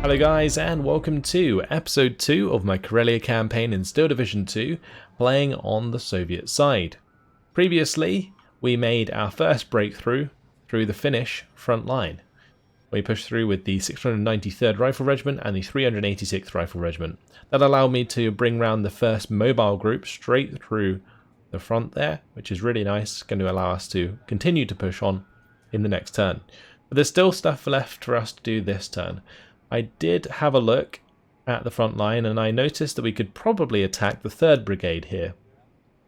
Hello guys, and welcome to episode 2 of my Karelia campaign in Steel Division 2, playing on the Soviet side. Previously, we made our first breakthrough through the Finnish front line. We pushed through with the 693rd Rifle Regiment and the 386th Rifle Regiment. That allowed me to bring round the first mobile group straight through the front there, which is really nice, going to allow us to continue to push on in the next turn. But there's still stuff left for us to do this turn. I did have a look at the front line and I noticed that we could probably attack the 3rd Brigade here,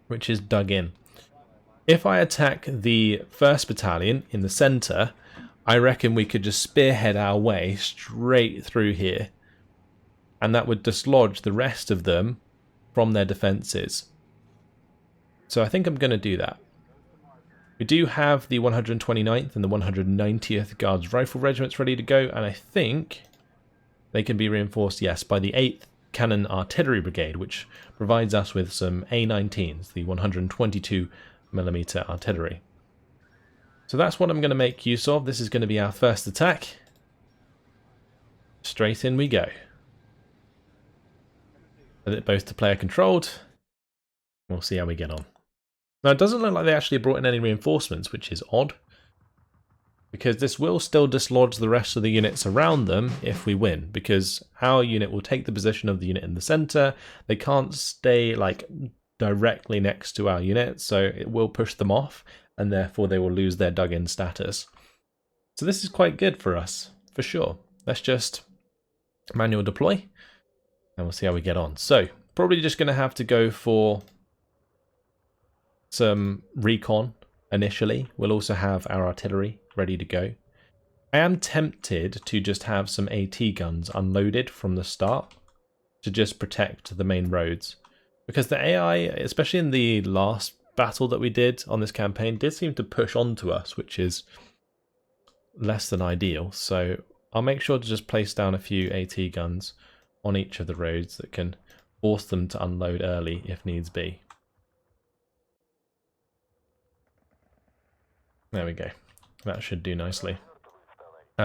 which is dug in. If I attack the 1st Battalion in the centre, I reckon we could just spearhead our way straight through here, and that would dislodge the rest of them from their defences. So I think I'm going to do that. We do have the 129th and the 190th Guards Rifle Regiments ready to go, and I think they can be reinforced, yes, by the 8th Cannon Artillery Brigade, which provides us with some A-19s, the 122mm artillery. So that's what I'm going to make use of. This is going to be our first attack. Straight in we go. Set it both to player controlled. We'll see how we get on. Now it doesn't look like they actually brought in any reinforcements, which is odd, because this will still dislodge the rest of the units around them if we win, because our unit will take the position of the unit in the centre. They can't stay like directly next to our unit, so it will push them off, and therefore they will lose their dug-in status. So this is quite good for us, for sure. Let's just manual deploy, and we'll see how we get on. So, probably just going to have to go for some recon initially. We'll also have our artillery ready to go. I am tempted to just have some AT guns unloaded from the start to just protect the main roads, because the AI, especially in the last battle that we did on this campaign, did seem to push onto us, which is less than ideal. So I'll make sure to just place down a few AT guns on each of the roads that can force them to unload early if needs be. There we go. That should do nicely.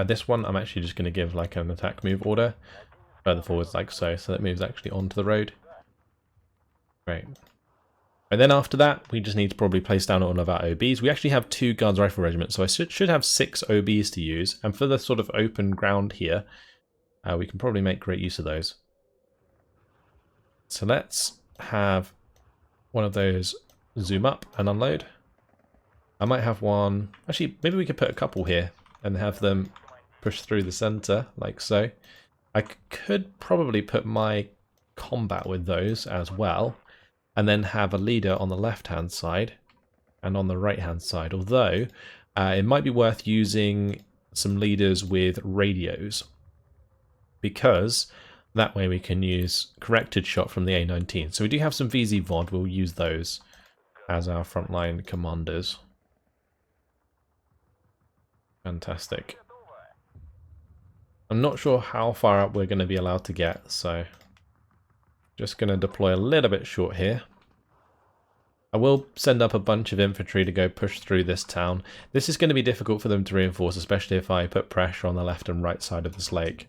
This one I'm actually just going to give like an attack move order further forwards like so, so that moves actually onto the road. Great. And then after that, we just need to probably place down all of our OBs. We actually have 2 Guards Rifle Regiments, so I should have 6 OBs to use. And for the sort of open ground here, we can probably make great use of those. So let's have one of those zoom up and unload. I might have one, actually maybe we could put a couple here and have them push through the center like so. I could probably put my combat with those as well, and then have a leader on the left hand side and on the right hand side, although it might be worth using some leaders with radios, because that way we can use corrected shot from the A-19. So we do have some VZ VOD, we'll use those as our frontline commanders. Fantastic. I'm not sure how far up we're going to be allowed to get, so just going to deploy a little bit short here. I will send up a bunch of infantry to go push through this town. This is going to be difficult for them to reinforce, especially if I put pressure on the left and right side of this lake.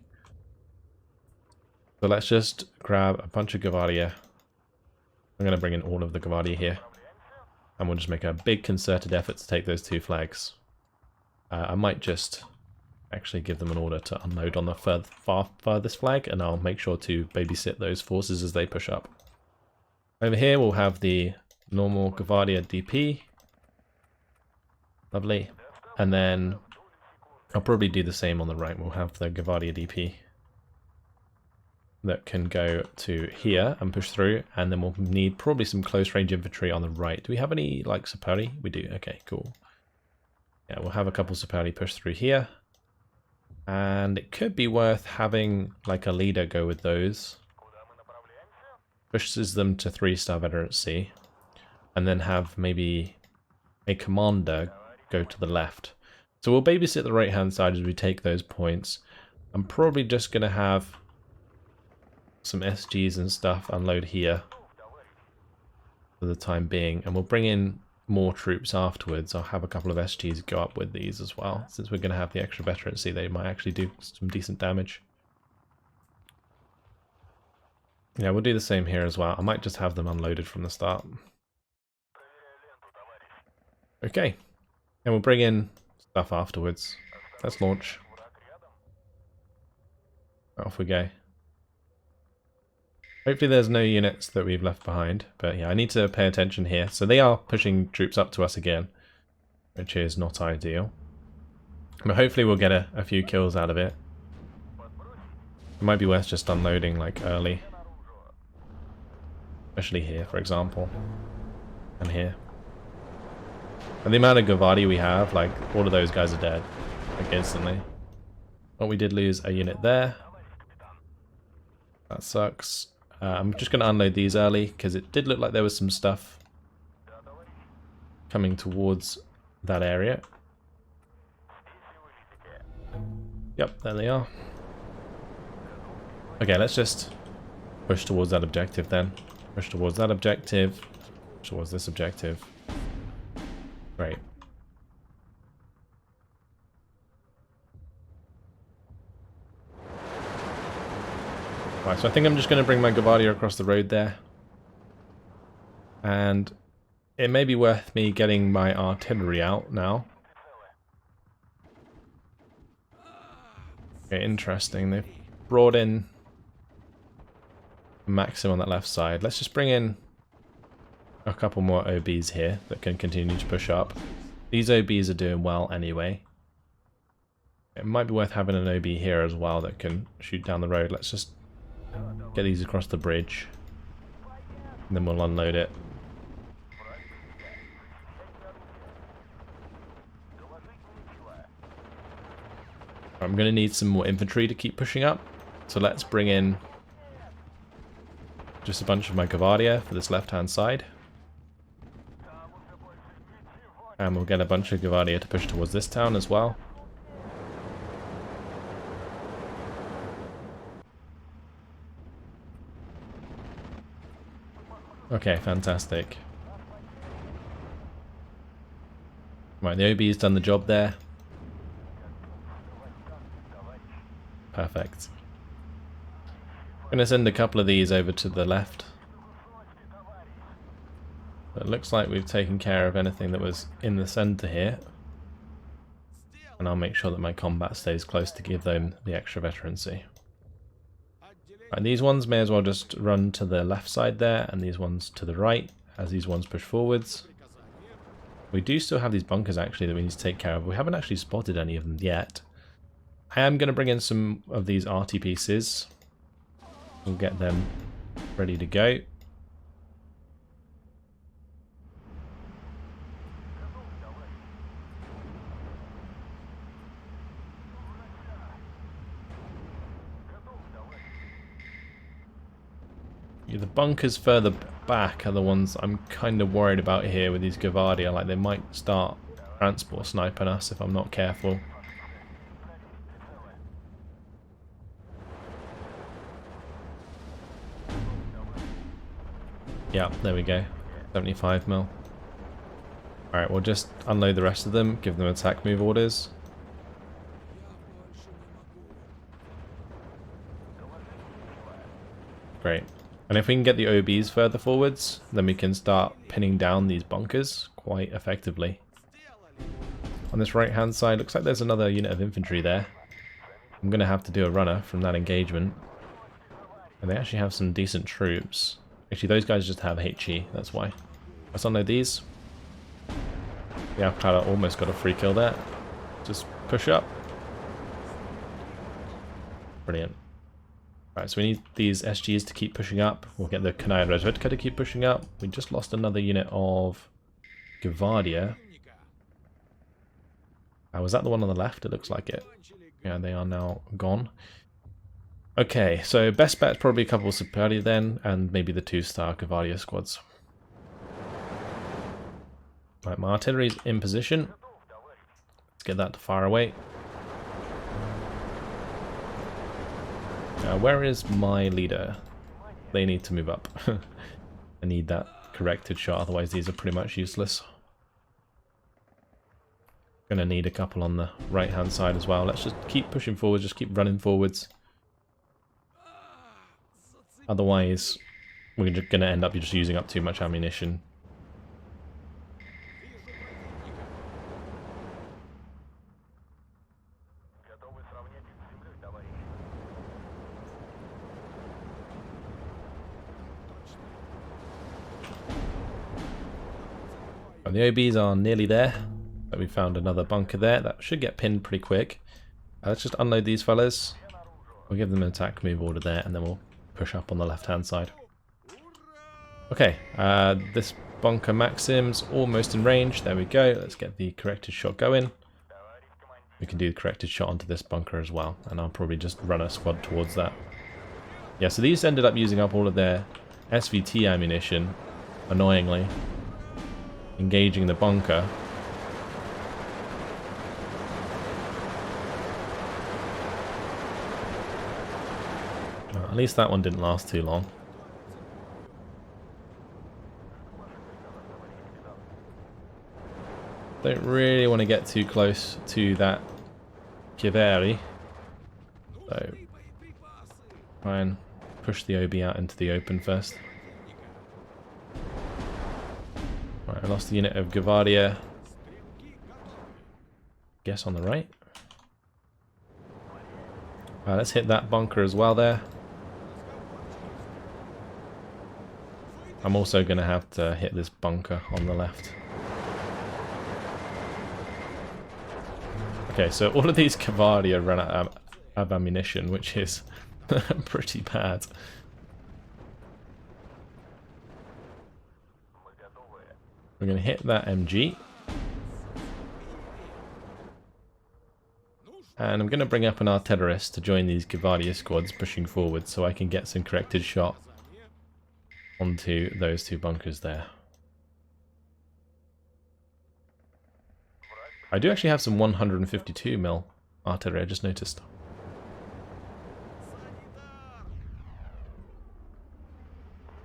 So let's just grab a bunch of Gvardia. I'm going to bring in all of the Gvardia here, and we'll just make a big concerted effort to take those 2 flags. I might just actually give them an order to unload on the farthest flag, and I'll make sure to babysit those forces as they push up. Over here we'll have the normal Gvardia DP. Lovely. And then I'll probably do the same on the right. We'll have the Gvardia DP that can go to here and push through, and then we'll need probably some close range infantry on the right. Do we have any like Sapari? We do. Okay, cool. Yeah, we'll have a couple Sapari push through here. And it could be worth having like a leader go with those. Pushes them to 3-star veterancy. And then have maybe a commander go to the left. So we'll babysit the right hand side as we take those points. I'm probably just going to have some SGs and stuff unload here for the time being. And we'll bring in more troops afterwards. I'll have a couple of SGs go up with these as well. Since we're going to have the extra veterancy, they might actually do some decent damage. Yeah, we'll do the same here as well. I might just have them unloaded from the start. Okay, and we'll bring in stuff afterwards. Let's launch. Off we go. Hopefully there's no units that we've left behind, but yeah, I need to pay attention here. So they are pushing troops up to us again, which is not ideal. But hopefully we'll get a few kills out of it. It might be worth just unloading like early. Especially here, for example. And here. And the amount of Gavardi we have, like, all of those guys are dead. Like, instantly. But we did lose a unit there. That sucks. I'm just going to unload these early, because it did look like there was some stuff coming towards that area. Yep, there they are. Okay, let's just push towards that objective then. Push towards that objective. Push towards this objective. Great. Right, so I think I'm just going to bring my Gavardia across the road there. And it may be worth me getting my artillery out now. Okay, interesting. They've brought in Maxim on that left side. Let's just bring in a couple more OBs here that can continue to push up. These OBs are doing well anyway. It might be worth having an OB here as well that can shoot down the road. Let's just get these across the bridge. And then we'll unload it. I'm going to need some more infantry to keep pushing up. So let's bring in just a bunch of my Gavardia for this left-hand side. And we'll get a bunch of Gavardia to push towards this town as well. Okay, fantastic. Right, the OB's done the job there. Perfect. I'm going to send a couple of these over to the left. But it looks like we've taken care of anything that was in the center here. And I'll make sure that my combat stays close to give them the extra veterancy. Right, these ones may as well just run to the left side there, and these ones to the right, as these ones push forwards. We do still have these bunkers actually that we need to take care of. We haven't actually spotted any of them yet. I am going to bring in some of these arty pieces. We'll get them ready to go. Yeah, the bunkers further back are the ones I'm kind of worried about here with these Gavardia. Like, they might start transport sniping us if I'm not careful. Yeah, there we go. 75 mil. Alright, we'll just unload the rest of them, give them attack move orders. Great. And if we can get the OBs further forwards, then we can start pinning down these bunkers quite effectively. On this right hand side, looks like there's another unit of infantry there. I'm going to have to do a runner from that engagement. And they actually have some decent troops. Actually, those guys just have HE, that's why. Let's unload these. Yeah, Clara almost got a free kill there. Just push up. Brilliant. Right, so we need these SGs to keep pushing up. We'll get the Kanaya Rezvedka to keep pushing up. We just lost another unit of Gavardia. Was that the one on the left? It looks like it. Yeah, they are now gone. Okay, so best bet is probably a couple of Superdi then, and maybe the 2-star Gavardia squads. Right, my artillery's in position. Let's get that to fire away. Where is my leader? They need to move up. I need that corrected shot, otherwise these are pretty much useless. Gonna need a couple on the right hand side as well. Let's just keep pushing forwards, just keep running forwards. Otherwise, we're going to end up just using up too much ammunition. And the OBs are nearly there. But we found another bunker there. That should get pinned pretty quick. Let's just unload these fellas. We'll give them an attack move order there, and then we'll push up on the left-hand side. Okay, this bunker Maxim's almost in range. There we go. Let's get the corrected shot going. We can do the corrected shot onto this bunker as well, and I'll probably just run a squad towards that. Yeah, so these ended up using up all of their SVT ammunition, annoyingly, engaging the bunker. At least that one didn't last too long. Don't really want to get too close to that Karelia. So try and push the OB out into the open first. Right, I lost the unit of Gvardia. Guess on the right. Let's hit that bunker as well there. I'm also going to have to hit this bunker on the left. Okay, so all of these Gvardia run out of ammunition, which is pretty bad. We're going to hit that MG. And I'm going to bring up an artillerist to join these Gvardia squads pushing forward so I can get some corrected shot onto those two bunkers there. I do actually have some 152mm artillery, I just noticed.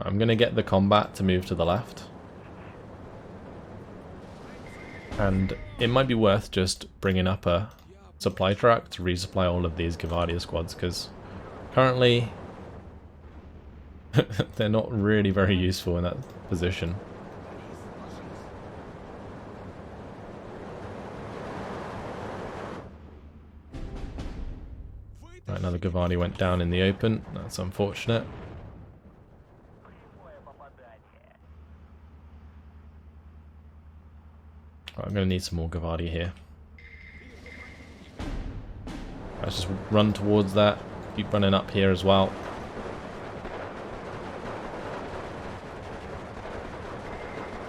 I'm going to get the combat to move to the left. And it might be worth just bringing up a supply truck to resupply all of these Gvardia squads, because currently they're not really very useful in that position. Right, another Gvardia went down in the open. That's unfortunate. Right, I'm going to need some more Gvardia here. Let's just run towards that. Keep running up here as well.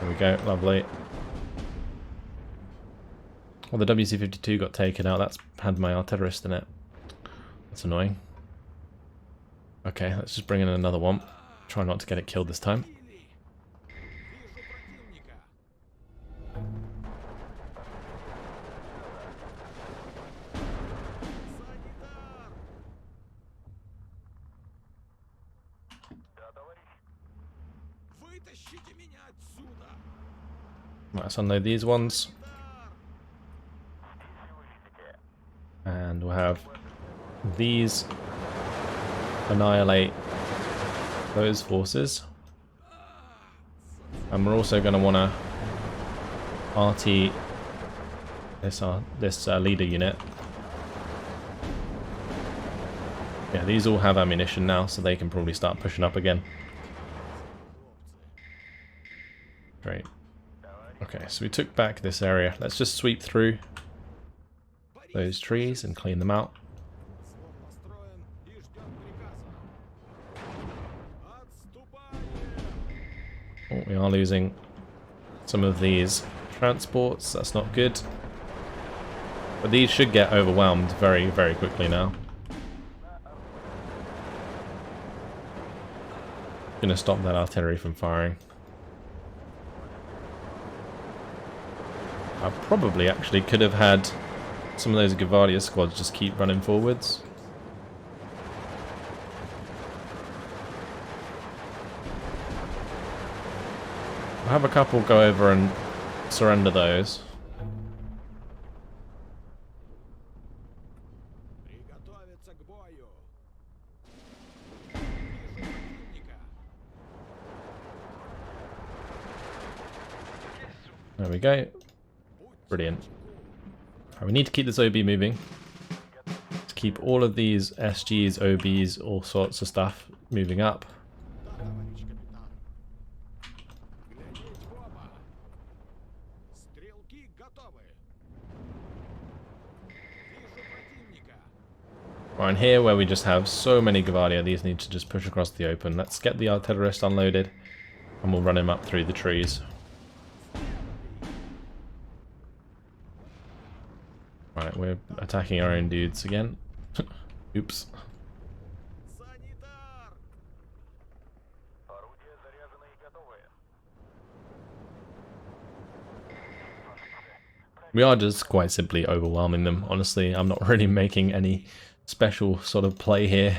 There we go, lovely. Well, the WC-52 got taken out. That's had my artillerist in it. That's annoying. Okay, let's just bring in another one. Try not to get it killed this time. Right, let's unload these ones. And we'll have these annihilate those forces. And we're also going to want to RT this leader unit. Yeah, these all have ammunition now, so they can probably start pushing up again. Great. Okay, so we took back this area. Let's just sweep through those trees and clean them out. Oh, we are losing some of these transports. That's not good. But these should get overwhelmed very, very quickly now. Gonna stop that artillery from firing. I probably actually could have had some of those Gvardia squads just keep running forwards. I'll have a couple go over and surrender those. There we go. Brilliant. Right, we need to keep this OB moving. To keep all of these SGs, OBs, all sorts of stuff moving up. Right, and here where we just have so many Gavardia, these need to just push across the open. Let's get the artillerist unloaded and we'll run him up through the trees. Right, we're attacking our own dudes again. Oops. We are just quite simply overwhelming them, honestly. I'm not really making any special sort of play here.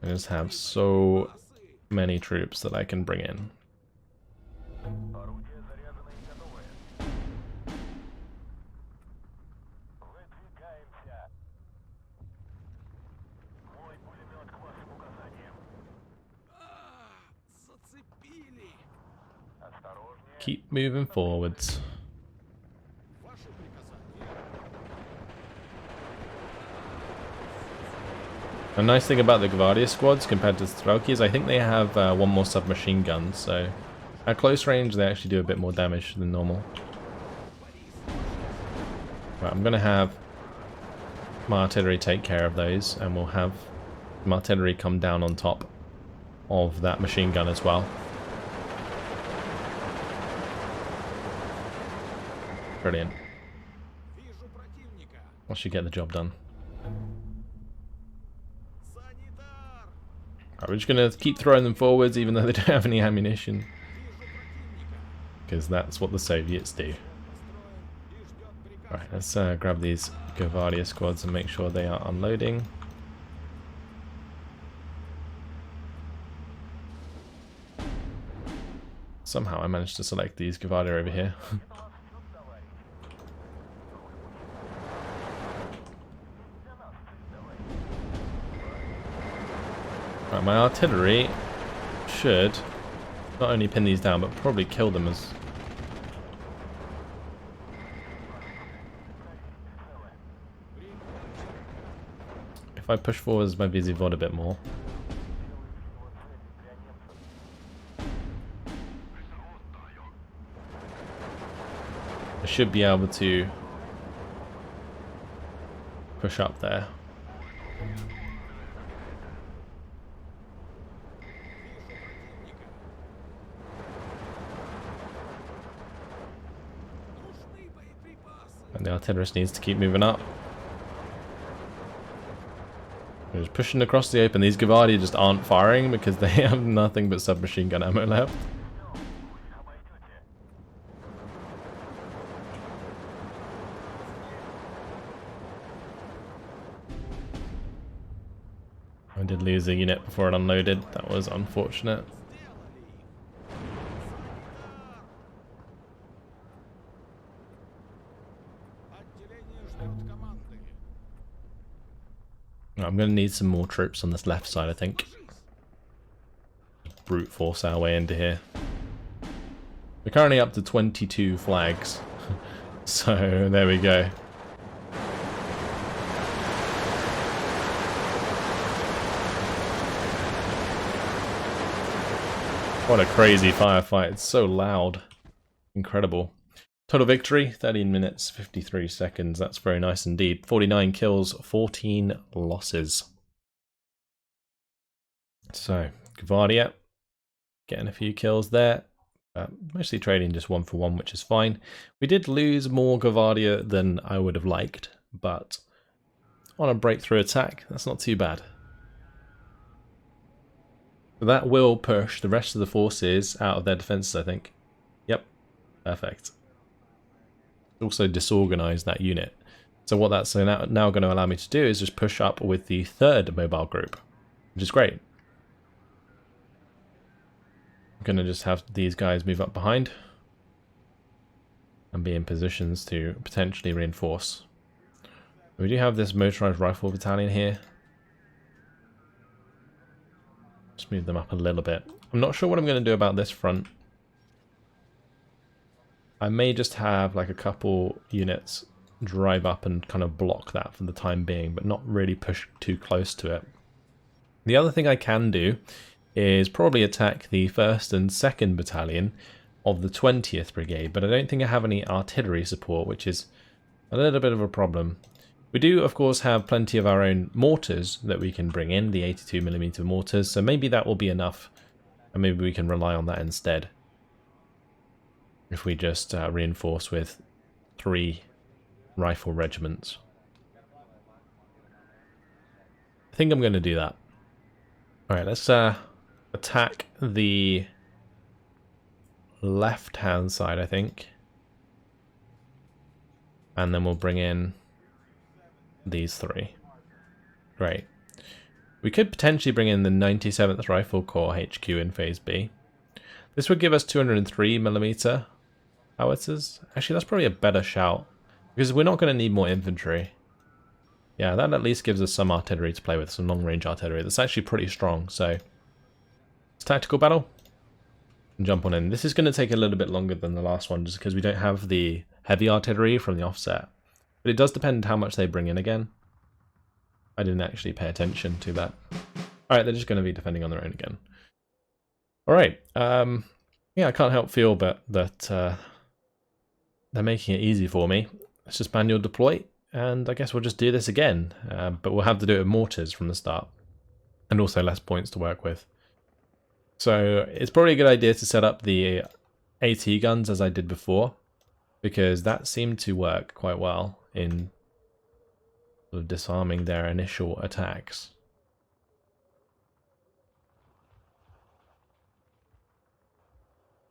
I just have so many troops that I can bring in. Keep moving forwards. A nice thing about the Gavardia squads compared to Strelki is I think they have one more submachine gun, so at close range they actually do a bit more damage than normal. Right, I'm going to have my artillery take care of those, and we'll have my artillery come down on top of that machine gun as well. Brilliant. I should get the job done. Right, we're just going to keep throwing them forwards even though they don't have any ammunition. Because that's what the Soviets do. Right, let's grab these Gavardia squads and make sure they are unloading. Somehow I managed to select these Gavardia over here. Right, my artillery should not only pin these down, but probably kill them as... If I push forwards my Visivod a bit more. I should be able to push up there. And the artillerist needs to keep moving up. We're just pushing across the open. These Gavardia just aren't firing because they have nothing but submachine gun ammo left. I did lose a unit before it unloaded. That was unfortunate. I'm going to need some more troops on this left side, I think. Brute force our way into here. We're currently up to 22 flags. So, there we go. What a crazy firefight. It's so loud. Incredible. Total victory, 13 minutes, 53 seconds. That's very nice indeed. 49 kills, 14 losses. So, Gavardia getting a few kills there. Mostly trading just 1 for 1, which is fine. We did lose more Gavardia than I would have liked, but on a breakthrough attack, that's not too bad. So that will push the rest of the forces out of their defenses, I think. Yep, perfect. Also disorganize that unit. So what that's now going to allow me to do is just push up with the third mobile group, which is great. I'm going to just have these guys move up behind and be in positions to potentially reinforce. We do have this motorized rifle battalion here. Just move them up a little bit. I'm not sure what I'm going to do about this front. I may just have like a couple units drive up and kind of block that for the time being, but not really push too close to it. The other thing I can do is probably attack the 1st and 2nd Battalion of the 20th Brigade, but I don't think I have any artillery support, which is a little bit of a problem. We do, of course, have plenty of our own mortars that we can bring in, the 82mm mortars, so maybe that will be enough, and maybe we can rely on that instead. If we just reinforce with 3 rifle regiments. I think I'm going to do that. Alright, let's attack the left-hand side, I think. And then we'll bring in these 3. Great. We could potentially bring in the 97th Rifle Corps HQ in Phase B. This would give us 203mm howitzers. Actually, that's probably a better shout, because we're not going to need more infantry. Yeah, that at least gives us some artillery to play with, some long-range artillery. That's actually pretty strong, so it's tactical battle. And jump on in. This is going to take a little bit longer than the last one, just because we don't have the heavy artillery from the offset. But it does depend how much they bring in again. I didn't actually pay attention to that. Alright, they're just going to be defending on their own again. Alright, yeah, I can't help feel that they're making it easy for me. Let's just manual deploy, and I guess we'll just do this again. But we'll have to do it with mortars from the start, and also less points to work with. So it's probably a good idea to set up the AT guns as I did before, because that seemed to work quite well in sort of disarming their initial attacks.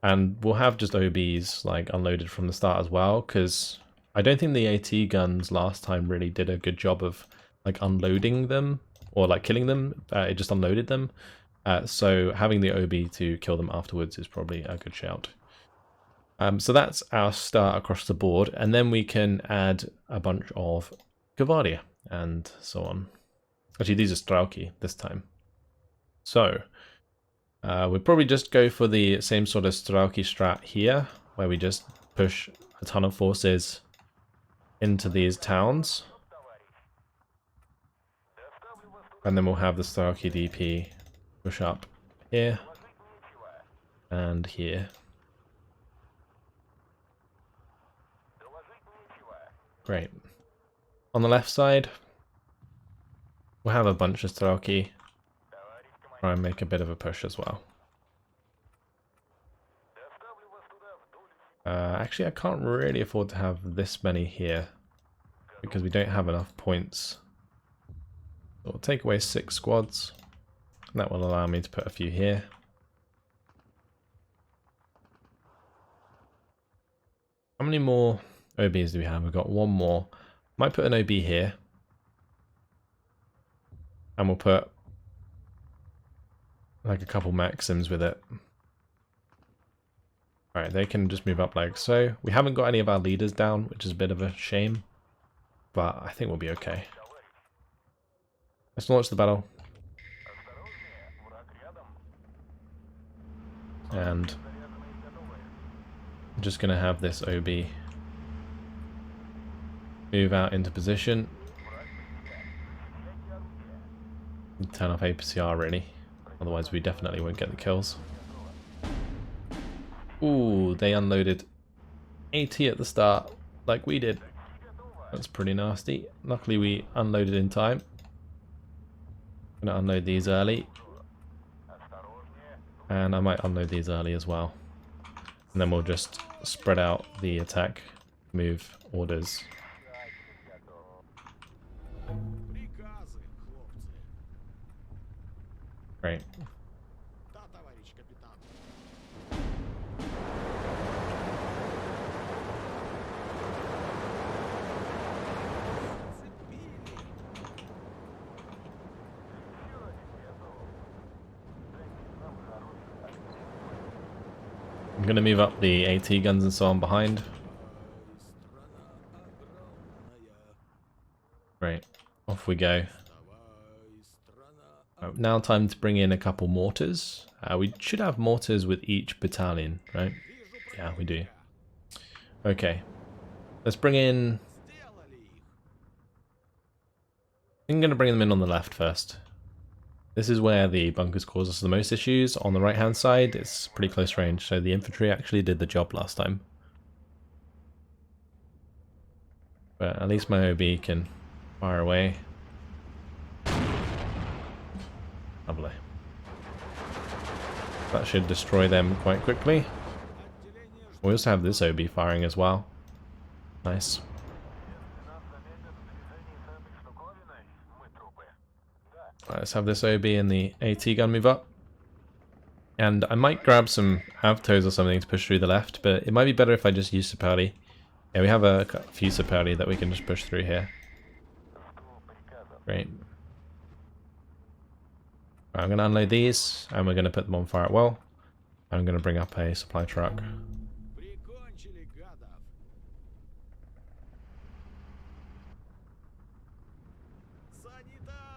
And we'll have just OBs like unloaded from the start as well, because I don't think the AT guns last time really did a good job of like unloading them or like killing them. It just unloaded them. So having the OB to kill them afterwards is probably a good shout. So that's our start across the board, and then we can add a bunch of Karelia and so on. Actually, these are Strauki this time. So we'll probably just go for the same sort of Strauki strat here, where we just push a ton of forces into these towns. And then we'll have the Strauki DP push up here and here. Great. On the left side, we'll have a bunch of Strauki. Try and make a bit of a push as well. Actually, I can't really afford to have this many here, because we don't have enough points. So we'll take away 6 squads. And that will allow me to put a few here. How many more OBs do we have? We've got 1 more. Might put an OB here. And we'll put like a couple Maxims with it. Alright, they can just move up like so. We haven't got any of our leaders down, which is a bit of a shame. But I think we'll be okay. Let's launch the battle. And I'm just going to have this OB move out into position. Turn off APCR really, otherwise we definitely won't get the kills. Ooh, they unloaded AT at the start, like we did. That's pretty nasty. Luckily we unloaded in time. I'm going to unload these early. And I might unload these early as well. And then we'll just spread out the attack move orders. Great. I'm going to move up the AT guns and so on behind. Right, off we go. Now time to bring in a couple mortars. We should have mortars with each battalion, right? Yeah, we do. Okay. Let's bring in... I'm going to bring them in on the left first. This is where the bunkers cause us the most issues. On the right hand side, it's pretty close range, so the infantry actually did the job last time. But at least my OB can fire away. Lovely. That should destroy them quite quickly. We also have this OB firing as well. Nice. Right, let's have this OB and the AT gun move up. And I might grab some Avtos or something to push through the left, but it might be better if I just use Superli. Yeah, we have a few Superli that we can just push through here. Great. Right, I'm going to unload these, and we're going to put them on fire at will. I'm going to bring up a supply truck.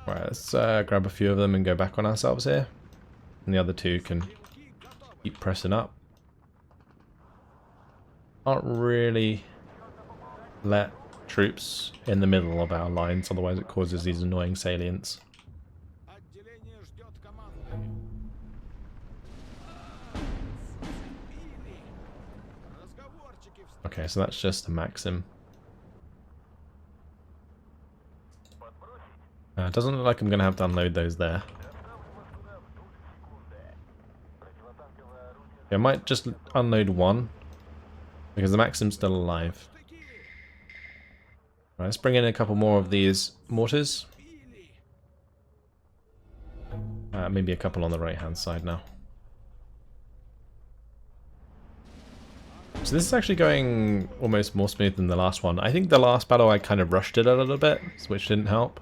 Right, let's grab a few of them and go back on ourselves here. And the other two can keep pressing up. Can't really let troops in the middle of our lines, otherwise it causes these annoying salients. Okay, so that's just a Maxim. Doesn't look like I'm going to have to unload those there. I might just unload one, because the Maxim's still alive. Right, let's bring in a couple more of these mortars. Maybe a couple on the right hand side now. So this is actually going almost more smooth than the last one. I think the last battle I kind of rushed it a little bit, which didn't help.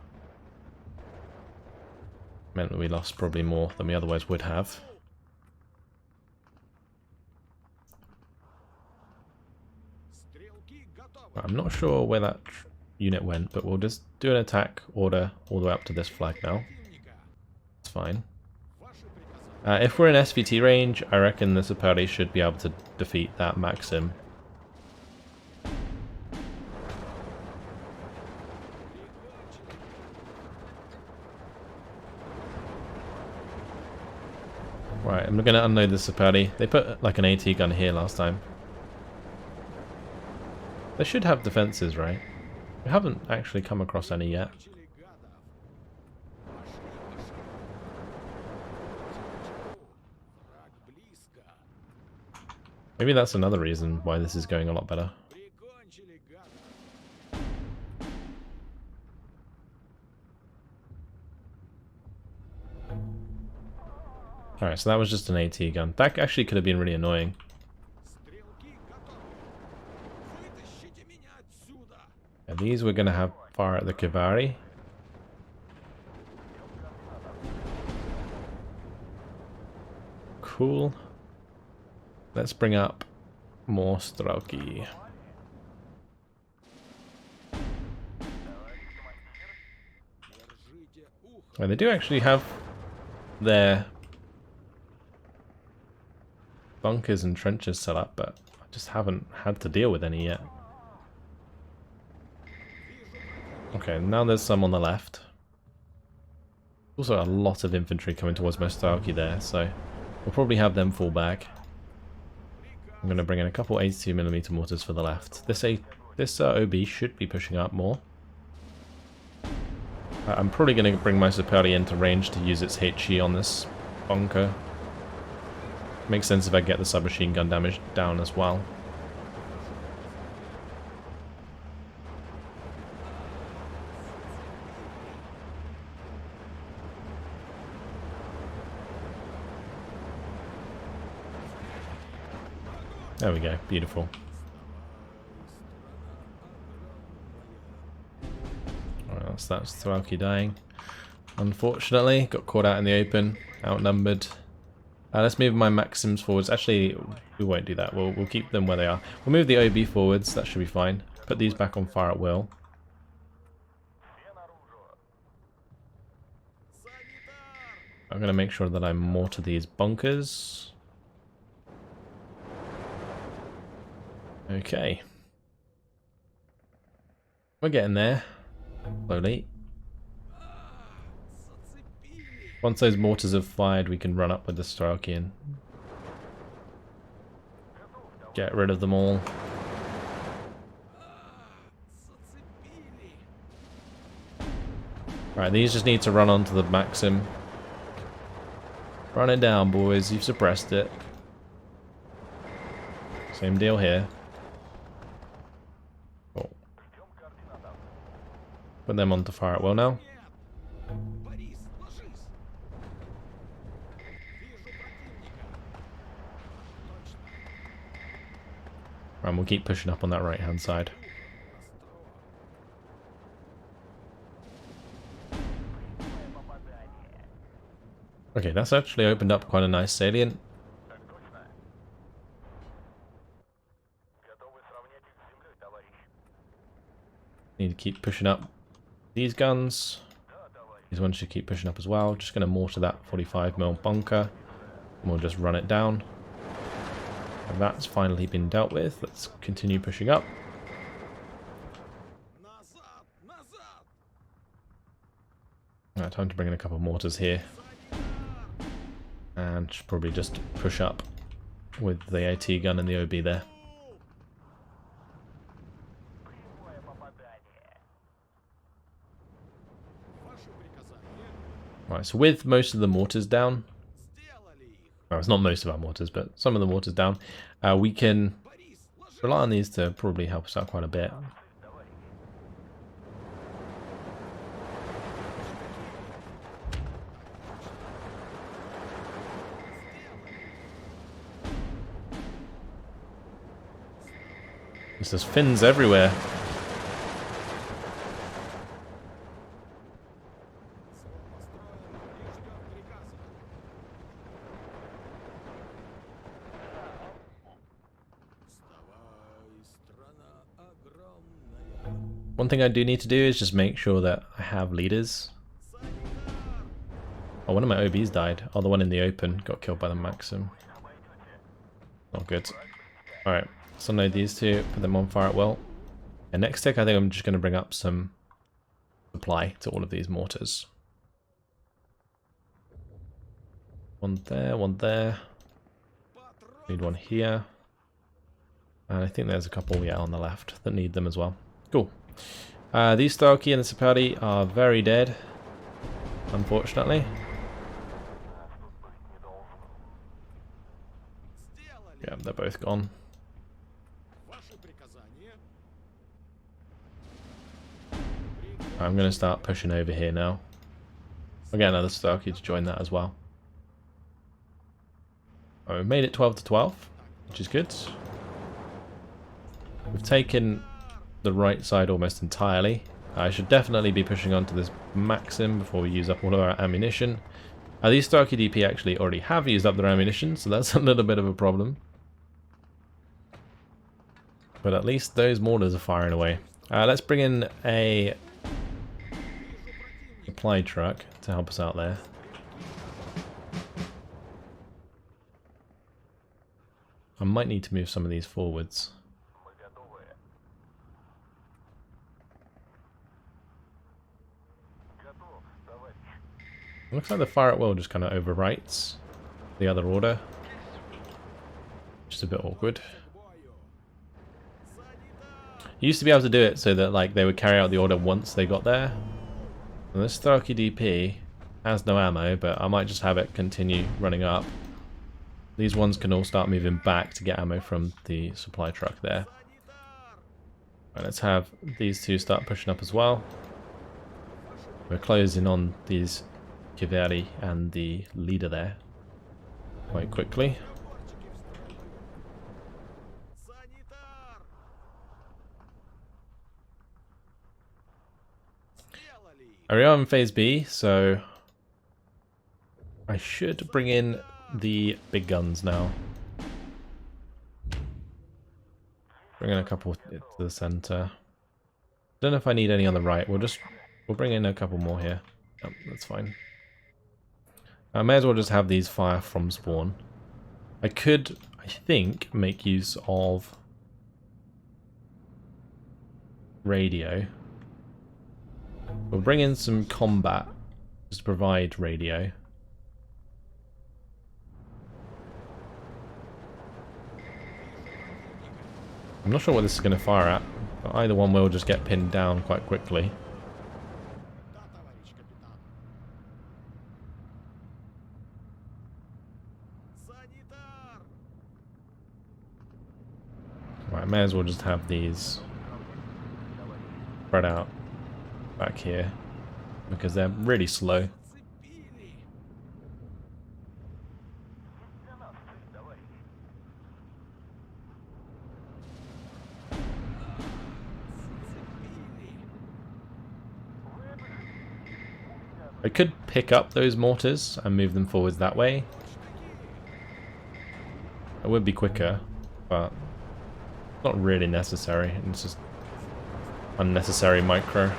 Meant that we lost probably more than we otherwise would have. Right, I'm not sure where that unit went, but we'll just do an attack order all the way up to this flag now. It's fine. If we're in SVT range, I reckon the Superli should be able to defeat that Maxim. Right, I'm going to unload the Superli. They put like an AT gun here last time. They should have defenses, right? We haven't actually come across any yet. Maybe that's another reason why this is going a lot better. Alright, so that was just an AT gun. That actually could have been really annoying. Yeah, these we're going to have fire at the Cavalry. Cool. Let's bring up more Strelki. Well, they do actually have their bunkers and trenches set up, but I just haven't had to deal with any yet. Okay, now there's some on the left. Also a lot of infantry coming towards my Strelki there, so we'll probably have them fall back. I'm going to bring in a couple 82mm mortars for the left. This OB should be pushing up more. I'm probably going to bring my Superli into range to use its HE on this bunker. Makes sense if I get the submachine gun damage down as well. There we go, beautiful. Alright, that's Strelki dying. Unfortunately, got caught out in the open, outnumbered. Let's move my Maxims forwards. Actually, we won't do that. We'll keep them where they are. We'll move the OB forwards, that should be fine. Put these back on fire at will. I'm going to make sure that I mortar these bunkers. Okay, We're getting there. Slowly. Once those mortars have fired, we can run up with the Starkey and get rid of them all. Right, these just need to run onto the Maxim. Run it down, boys. You've suppressed it. Same deal here. Oh. Put them on to fire at will now. And we'll keep pushing up on that right hand side. Okay, that's actually opened up quite a nice salient. Need to keep pushing up these guns. These ones should keep pushing up as well. Just going to mortar that 45mm bunker. And we'll just run it down. And that's finally been dealt with. Let's continue pushing up. Right, time to bring in a couple of mortars here. And should probably just push up with the AT gun and the OB there. Right, so with most of the mortars down, well, it's not most of our mortars, but some of the mortars down, we can rely on these to probably help us out quite a bit. There's fins everywhere. One thing I do need to do is just make sure that I have leaders. Oh, one of my OBs died. Oh, the one in the open got killed by the Maxim. Not good. Alright, let's unload these two, put them on fire at will. And next tick, I think I'm just going to bring up some supply to all of these mortars. One there, one there. Need one here. And I think there's a couple, yeah, on the left that need them as well. Cool. These Starkey and the Sapati are very dead, unfortunately. Yeah, they're both gone. I'm going to start pushing over here now. I'll get another Starkey to join that as well. Oh, we've made it 12 to 12, which is good. We've taken the right side almost entirely. I should definitely be pushing onto this Maxim before we use up all of our ammunition. These Starkey DP actually already have used up their ammunition, so that's a little bit of a problem. But at least those mortars are firing away. Let's bring in a supply truck to help us out there. I might need to move some of these forwards. Looks like the fire at will just kind of overwrites the other order. Just a bit awkward. You used to be able to do it so that like they would carry out the order once they got there. And this Starkey DP has no ammo, but I might just have it continue running up. These ones can all start moving back to get ammo from the supply truck there. Right, let's have these two start pushing up as well. We're closing on these Kiveri and the leader there quite quickly. We are in phase B, so I should bring in the big guns now. Bring in a couple to the center. Don't know if I need any on the right. We'll bring in a couple more here. Oh, that's fine. I may as well just have these fire from spawn. I could, I think, make use of radio We'll bring in some combat just to provide radio. I'm not sure what this is going to fire at, but either one will just get pinned down quite quickly. Right, may as well just have these spread out back here because they're really slow. I could pick up those mortars and move them forwards that way. It would be quicker, but not really necessary. It's just unnecessary micro.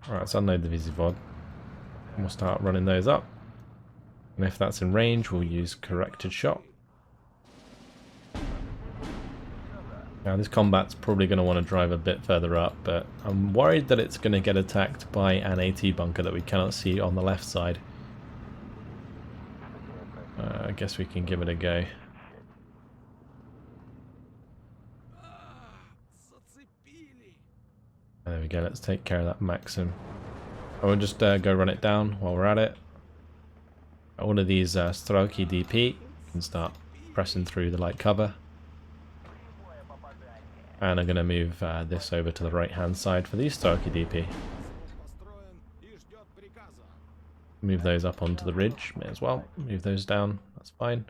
Alright, let's unload the Visivod. And we'll start running those up. And if that's in range, we'll use corrected shot. Now this combat's probably going to want to drive a bit further up, but I'm worried that it's going to get attacked by an AT bunker that we cannot see on the left side. I guess we can give it a go. There we go, let's take care of that Maxim. I will just go run it down while we're at it. All of these Strelki DP can start pressing through the light cover. And I'm going to move this over to the right hand side for these Strelki DP. Move those up onto the ridge, may as well. Move those down, that's fine.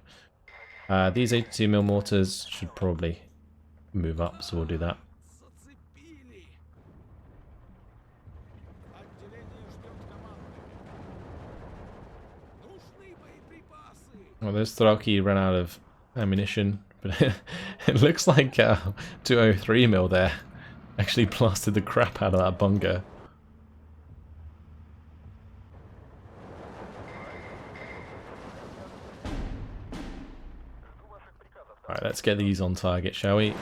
These 82mm mortars should probably move up, so we'll do that. Well, those Strelki ran out of ammunition, but it looks like 203mm there actually blasted the crap out of that bunker. Alright, let's get these on target, shall we?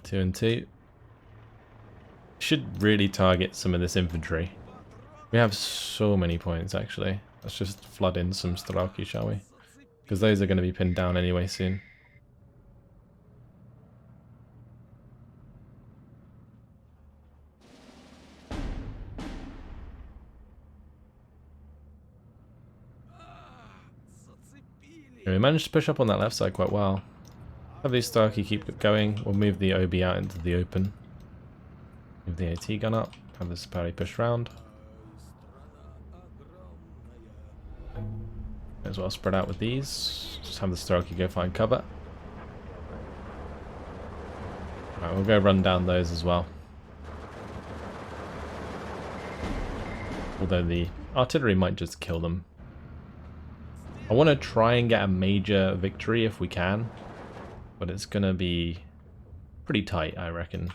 Two and two. Should really target some of this infantry. We have so many points actually. Let's just flood in some Strelki, shall we? Because those are going to be pinned down anyway soon. And we managed to push up on that left side quite well. Have these Strelki keep going. We'll move the OB out into the open. Move the AT gun up, have the Sapari push round. May as well spread out with these. Just have the Strelki go find cover. Alright, we'll go run down those as well. Although the artillery might just kill them. I want to try and get a major victory if we can. But it's going to be pretty tight, I reckon.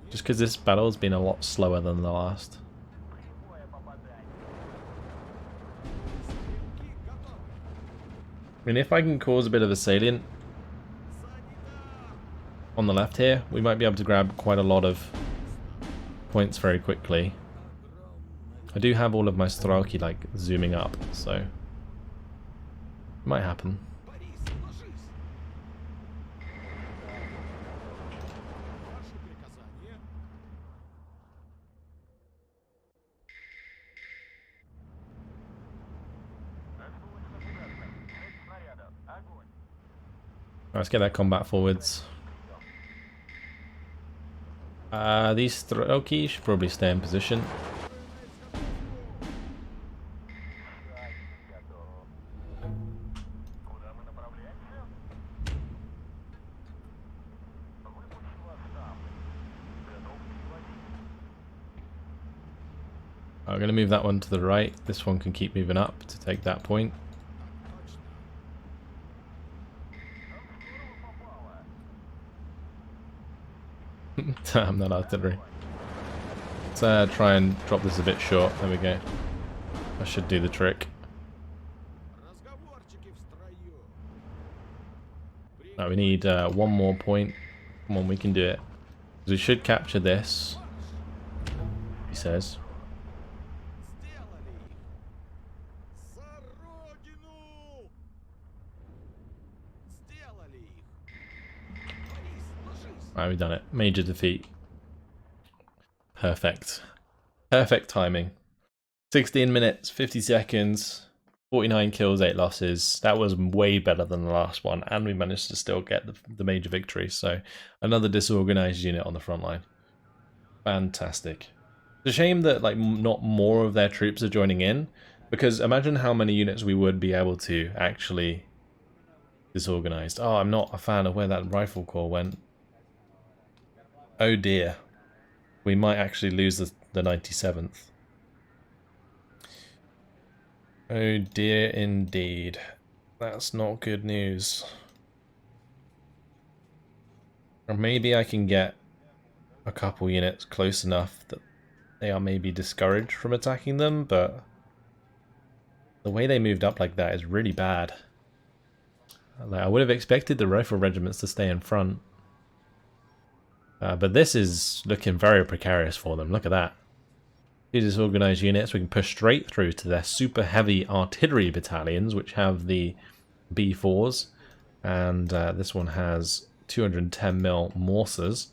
Just because this battle's been a lot slower than the last. I mean, if I can cause a bit of a salient on the left here, we might be able to grab quite a lot of points very quickly. I do have all of my Strelki like zooming up, so it might happen. Let's get that combat forwards. These Strelki should probably stay in position. I'm going to move that one to the right. This one can keep moving up to take that point. Damn, that artillery. Let's try and drop this a bit short. There we go. That should do the trick. Right, we need one more point. Come on, we can do it. We should capture this, he says. Right, we've done it. Major defeat. Perfect. Perfect timing. 16 minutes, 50 seconds, 49 kills, 8 losses. That was way better than the last one, and we managed to still get the major victory. So another disorganized unit on the front line. Fantastic. It's a shame that like not more of their troops are joining in, because imagine how many units we would be able to actually disorganize. Oh, I'm not a fan of where that rifle corps went. Oh dear. We might actually lose the 97th. Oh dear indeed. That's not good news. Or maybe I can get a couple units close enough that they are maybe discouraged from attacking them, but the way they moved up like that is really bad. Like, I would have expected the rifle regiments to stay in front. But this is looking very precarious for them. Look at that. Two disorganized units. We can push straight through to their super heavy artillery battalions, which have the B4s. And this one has 210mm mortars.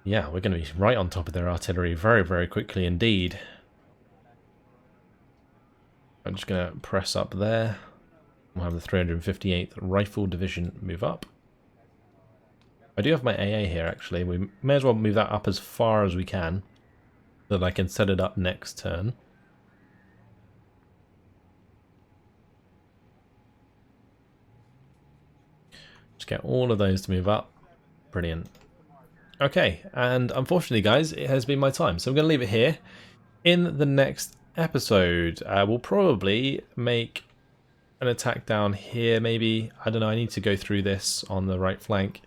Yeah, we're going to be right on top of their artillery very, very quickly indeed. I'm just going to press up there. We'll have the 358th Rifle Division move up. I do have my AA here actually. We may as well move that up as far as we can, so that I can set it up next turn. Just get all of those to move up. Brilliant. Okay, and unfortunately guys, it has been my time, so I'm going to leave it here. In the next episode, we'll probably make an attack down here maybe. I don't know, I need to go through this on the right flank.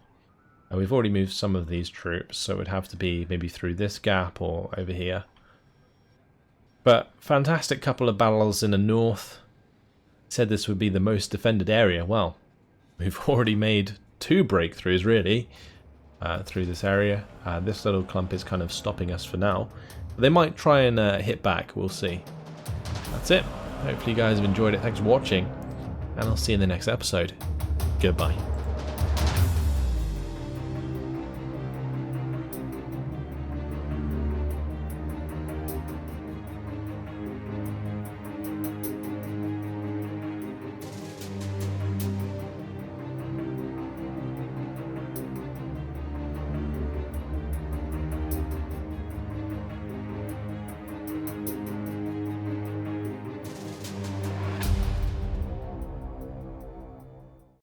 We've already moved some of these troops, so it would have to be maybe through this gap or over here. But fantastic couple of battles in the north. Said this would be the most defended area. Well, we've already made 2 breakthroughs really through this area. This little clump is kind of stopping us for now. But they might try and hit back, we'll see. That's it. Hopefully you guys have enjoyed it. Thanks for watching, and I'll see you in the next episode. Goodbye.